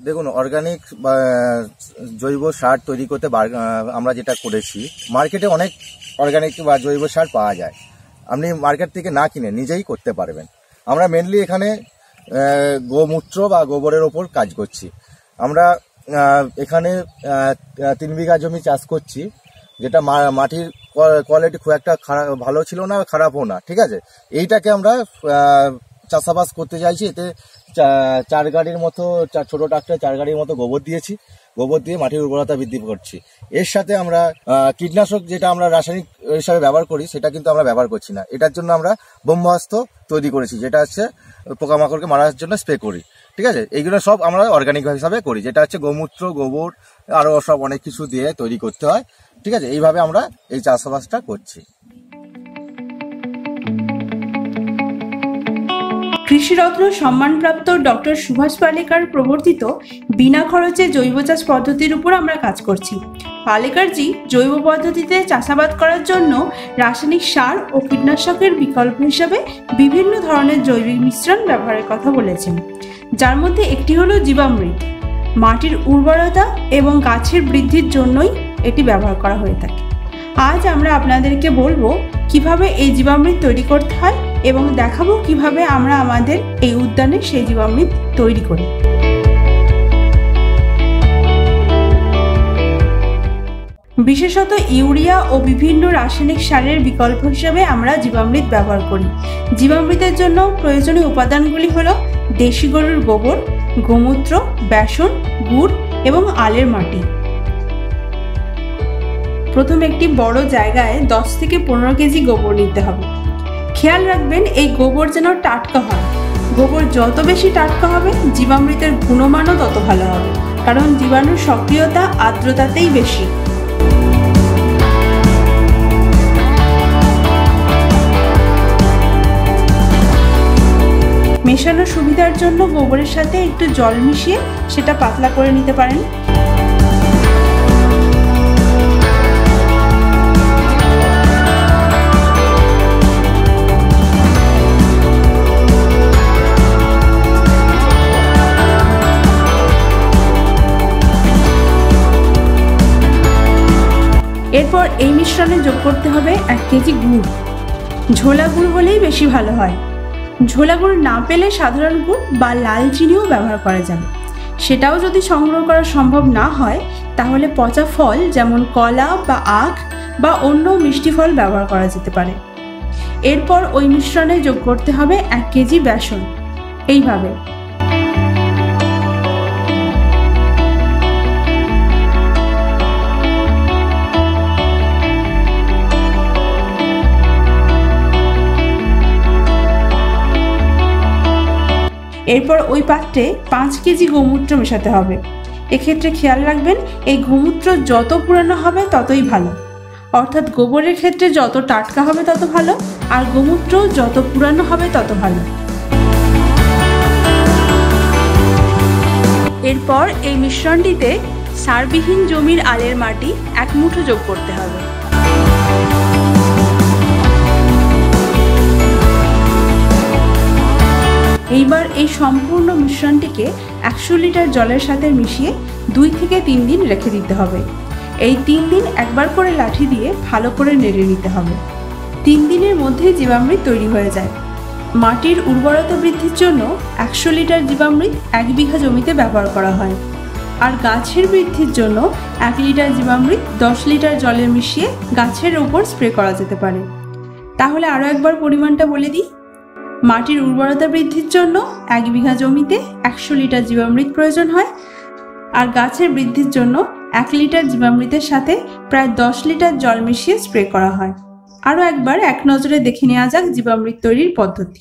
দেখুন, অর্গানিক জৈব সার তৈরি করতে আমরা যেটা করেছি, মার্কেটে অনেক অর্গানিক বা জৈব সার পাওয়া যায়, আপনি মার্কেট থেকে না কিনে নিজেই করতে পারবেন। আমরা মেনলি এখানে গোমূত্র বা গোবরের ওপর কাজ করছি। আমরা এখানে 3 বিঘা জমি চাষ করছি, যেটা মাটির কোয়ালিটি খুব একটা ভালো ছিল না, খারাপও না, ঠিক আছে। এইটাকে আমরা চাষাবাস করতে চাইছি। এতে 4 গাড়ির মতো, ছোট ট্রাক্টরে 4 গাড়ির মতো গোবর দিয়েছি। গোবর দিয়ে মাটির উর্বরতা বৃদ্ধি করছি। এর সাথে আমরা কীটনাশক, যেটা আমরা রাসায়নিক হিসাবে ব্যবহার করি, সেটা কিন্তু আমরা ব্যবহার করছি না। এটার জন্য আমরা ব্রহ্মাস্ত্র তৈরি করেছি, যেটা হচ্ছে পোকামাকড়কে মারার জন্য স্প্রে করি, ঠিক আছে। এইগুলো সব আমরা অর্গানিক হিসাবে করি, যেটা হচ্ছে গোমূত্র, গোবর, আরও সব অনেক কিছু দিয়ে তৈরি করতে হয়, ঠিক আছে। এইভাবে আমরা এই চাষাবাসটা করছি। কৃষিরত্ন সম্মানপ্রাপ্ত ডক্টর সুভাষ পালেকার প্রবর্তিত বিনা খরচে জৈব চাষ পদ্ধতির উপর আমরা কাজ করছি। পালেকারজি জৈব পদ্ধতিতে চাষাবাদ করার জন্য রাসায়নিক সার ও কীটনাশকের বিকল্প হিসাবে বিভিন্ন ধরনের জৈবিক মিশ্রণ ব্যবহারের কথা বলেছেন, যার মধ্যে একটি হলো জীবামৃত। মাটির উর্বরতা এবং গাছের বৃদ্ধির জন্যই এটি ব্যবহার করা হয়ে থাকে। আজ আমরা আপনাদেরকে বলবো কিভাবে এই জীবামৃত তৈরি করতে হয় এবং দেখাবো কিভাবে আমরা আমাদের এই উদ্যানে সেই জীবামৃত তৈরি করি। বিশেষত ইউরিয়া ও বিভিন্ন রাসায়নিক সারের বিকল্প হিসেবে আমরা জীবামৃত ব্যবহার করি। জীবামৃতের জন্য প্রয়োজনীয় উপাদানগুলি হলো দেশি গরুর গোবর, গোমূত্র, বেসন, গুড় এবং আলের মাটি। প্রথম একটি বড় জায়গায় 10 থেকে 15 কেজি গোবর নিতে হবে। খেয়াল রাখবেন এই গোবর যেন টাটকা হয়। গোবর যত বেশি টাটকা হবে, জীবামৃতের গুণমানও তত ভালো হবে, কারণ জীবাণুর সক্রিয়তা আর্দ্রতাতেই বেশি। মেশানোর সুবিধার জন্য গোবরের সাথে একটু জল মিশিয়ে সেটা পাতলা করে নিতে পারেন। এরপর এই মিশ্রণে যোগ করতে হবে 1 কেজি গুড়। ঝোলা গুড় হলেই বেশি ভালো হয়। ঝোলা গুড় না পেলে সাধারণ গুড় বা লাল চিনিও ব্যবহার করা যাবে। সেটাও যদি সংগ্রহ করা সম্ভব না হয়, তাহলে পচা ফল যেমন কলা বা আখ বা অন্য মিষ্টি ফল ব্যবহার করা যেতে পারে। এরপর ওই মিশ্রণে যোগ করতে হবে 1 কেজি বেসন। এইভাবে এরপর ওই পাত্রে 5 কেজি গোমূত্র মেশাতে হবে। এক্ষেত্রে খেয়াল রাখবেন এই গোমূত্র যত পুরানো হবে ততই ভালো, অর্থাৎ গোবরের ক্ষেত্রে যত টাটকা হবে তত ভালো, আর গোমূত্র যত পুরানো হবে তত ভালো। এরপর এই মিশ্রণটিতে সারবিহীন জমির আলের মাটি 1 মুঠো যোগ করতে হবে। এইবার এই সম্পূর্ণ মিশ্রণটিকে 100 লিটার জলের সাথে মিশিয়ে 2 থেকে 3 দিন রেখে দিতে হবে। এই 3 দিন একবার করে লাঠি দিয়ে ভালো করে নেড়ে নিতে হবে। 3 দিনের মধ্যেই জীবামৃত তৈরি হয়ে যায়। মাটির উর্বরতা বৃদ্ধির জন্য 100 লিটার জীবামৃত 1 বিঘা জমিতে ব্যবহার করা হয়, আর গাছের বৃদ্ধির জন্য 1 লিটার জীবামৃত 10 লিটার জলে মিশিয়ে গাছের উপর স্প্রে করা যেতে পারে। তাহলে আরও একবার পরিমাণটা বলে দিই। মাটির উর্বরতা বৃদ্ধির জন্য 1 বিঘা জমিতে 100 লিটার জীবামৃত প্রয়োজন হয়, আর গাছের বৃদ্ধির জন্য 1 লিটার জীবামৃতের সাথে প্রায় 10 লিটার জল মিশিয়ে স্প্রে করা হয়। আরও একবার এক নজরে দেখে নেওয়া যাক জীবামৃত তৈরির পদ্ধতি।